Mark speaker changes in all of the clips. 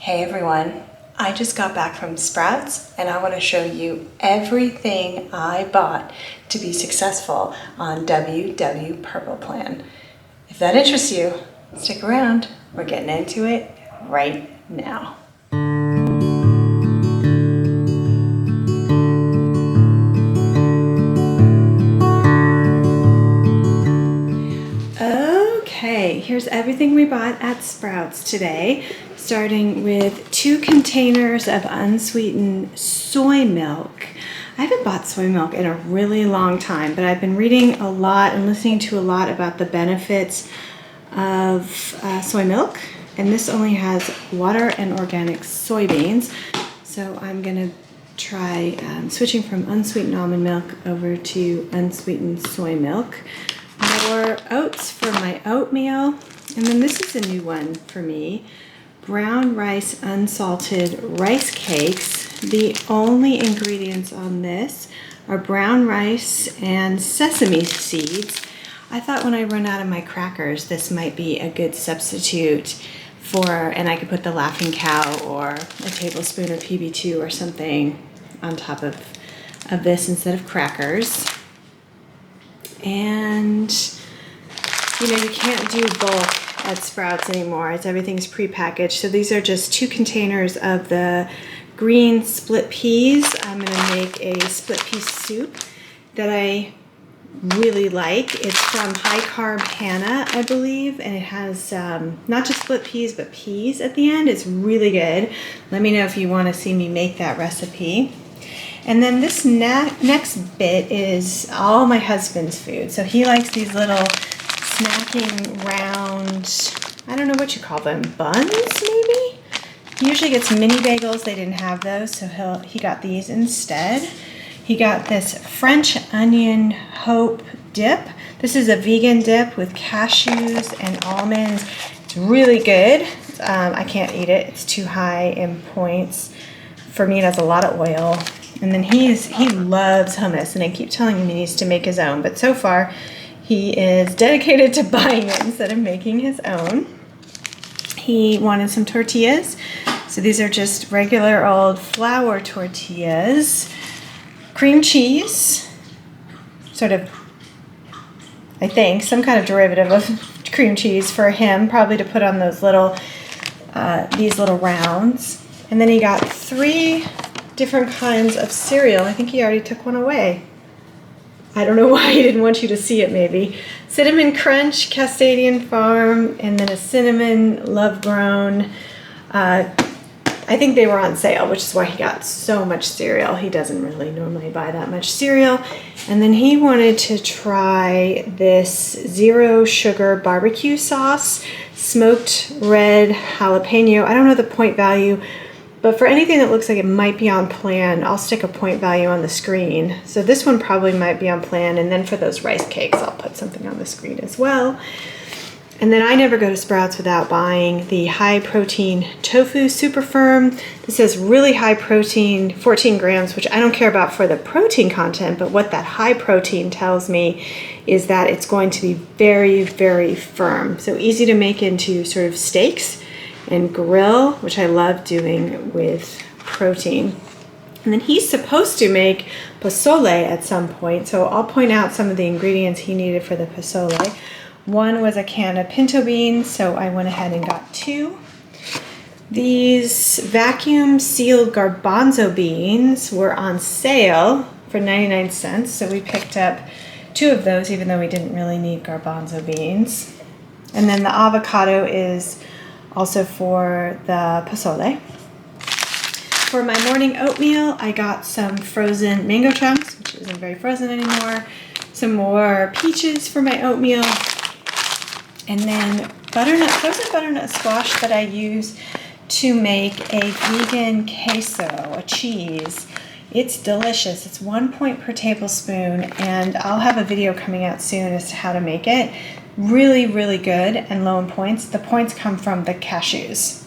Speaker 1: Hey everyone, I just got back from Sprouts and I want to show you everything I bought to be successful on WW Purple Plan. If that interests you, stick around. We're getting into it right now. Okay, here's everything we bought at Sprouts today, starting with 2 containers of unsweetened soy milk. I haven't bought soy milk in a really long time, but I've been reading a lot and listening to a lot about the benefits of soy milk, and this only has water and organic soybeans, so I'm gonna try switching from unsweetened almond milk over to unsweetened soy milk. More oats for my oatmeal, and then this is a new one for me, brown rice unsalted rice cakes. The only ingredients on this are brown rice and sesame seeds. I thought when I run out of my crackers this might be a good substitute and I could put the Laughing Cow or a tablespoon of PB2 or something on top of this instead of crackers. And you know, you can't do bulk at Sprouts anymore. Everything's prepackaged. So these are just 2 containers of the green split peas. I'm gonna make a split pea soup that I really like. It's from High Carb Hannah, I believe, and it has not just split peas, but peas at the end. It's really good. Let me know if you wanna see me make that recipe. And then this next bit is all my husband's food. So he likes these little snacking round, I don't know what you call them, buns maybe? He usually gets mini bagels. They didn't have those, so he got these instead. He got this French onion hope dip. This is a vegan dip with cashews and almonds. It's really good. I can't eat it. It's too high in points. For me, it has a lot of oil. And then he loves hummus, and I keep telling him he needs to make his own, but so far he is dedicated to buying it instead of making his own. He wanted some tortillas, so these are just regular old flour tortillas, cream cheese, sort of, I think, some kind of derivative of cream cheese for him, probably to put on those little, these little rounds. And then he got 3 different kinds of cereal. I think he already took one away. I don't know why he didn't want you to see it maybe. Cinnamon Crunch, Cascadian Farm, and then a Cinnamon Love Grown. I think they were on sale, which is why he got so much cereal. He doesn't really normally buy that much cereal. And then he wanted to try this zero sugar barbecue sauce, smoked red jalapeno. I don't know the point value, but for anything that looks like it might be on plan, I'll stick a point value on the screen. So this one probably might be on plan, and then for those rice cakes, I'll put something on the screen as well. And then I never go to Sprouts without buying the high protein tofu super firm. This has really high protein, 14 grams, which I don't care about for the protein content, but what that high protein tells me is that it's going to be very, very firm. So easy to make into sort of steaks and grill, which I love doing with protein. And then he's supposed to make pozole at some point, so I'll point out some of the ingredients he needed for the pozole. One was a can of pinto beans, so I went ahead and got 2. These vacuum sealed garbanzo beans were on sale for 99 cents, so we picked up 2 of those, even though we didn't really need garbanzo beans. And then the avocado is also for the pozole. For my morning oatmeal, I got some frozen mango chunks, which isn't very frozen anymore, some more peaches for my oatmeal, and then frozen butternut squash that I use to make a vegan queso, a cheese. It's delicious. It's 1 point per tablespoon, and I'll have a video coming out soon as to how to make it. Really, really good and low in points. The points come from the cashews,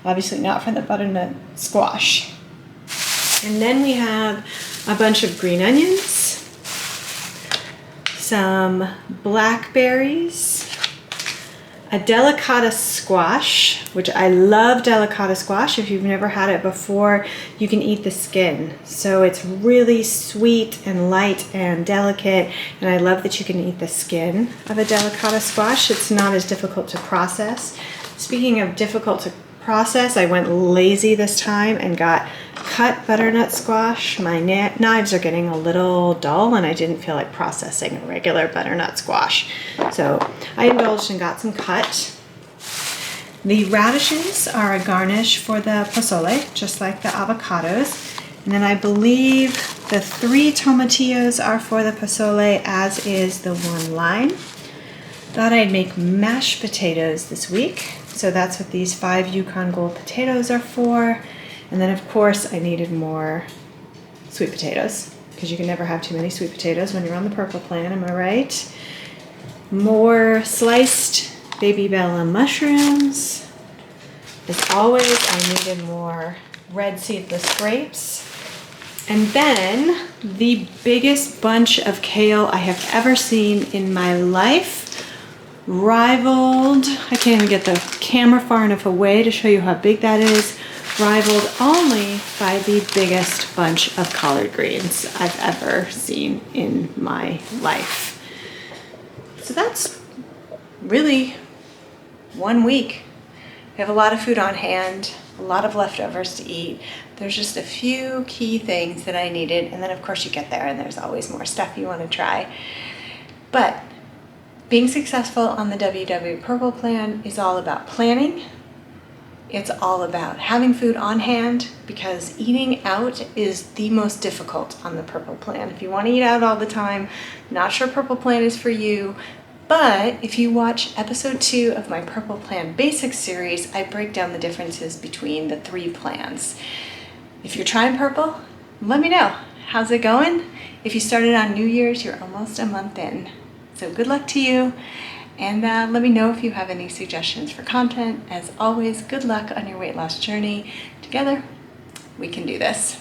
Speaker 1: obviously not from the butternut squash. And then we have a bunch of green onions, some blackberries, a Delicata Squash, which I love Delicata Squash. If you've never had it before, you can eat the skin. So it's really sweet and light and delicate, and I love that you can eat the skin of a Delicata Squash. It's not as difficult to process. Speaking of difficult to process, I went lazy this time and got cut butternut squash. My knives are getting a little dull and I didn't feel like processing a regular butternut squash. So I indulged and got some cut. The radishes are a garnish for the pozole, just like the avocados. And then I believe the 3 tomatillos are for the pozole, as is the 1 lime. Thought I'd make mashed potatoes this week. So that's what these 5 Yukon Gold potatoes are for. And then of course I needed more sweet potatoes, because you can never have too many sweet potatoes when you're on the purple plan, am I right? More sliced baby bella mushrooms. As always, I needed more red seedless grapes. And then the biggest bunch of kale I have ever seen in my life, rivaled, I can't even get the camera far enough away to show you how big that is, rivaled only by the biggest bunch of collard greens I've ever seen in my life. So that's really 1 week. We have a lot of food on hand, a lot of leftovers to eat. There's just a few key things that I needed, and then of course you get there and there's always more stuff you want to try. But being successful on the WW Purple Plan is all about planning. It's all about having food on hand, because eating out is the most difficult on the Purple Plan. If you want to eat out all the time, not sure Purple Plan is for you, but if you watch episode 2 of my Purple Plan Basics series, I break down the differences between the 3 plans. If you're trying Purple, let me know. How's it going? If you started on New Year's, you're almost a month in. So good luck to you. And let me know if you have any suggestions for content. As always, good luck on your weight loss journey. Together, we can do this.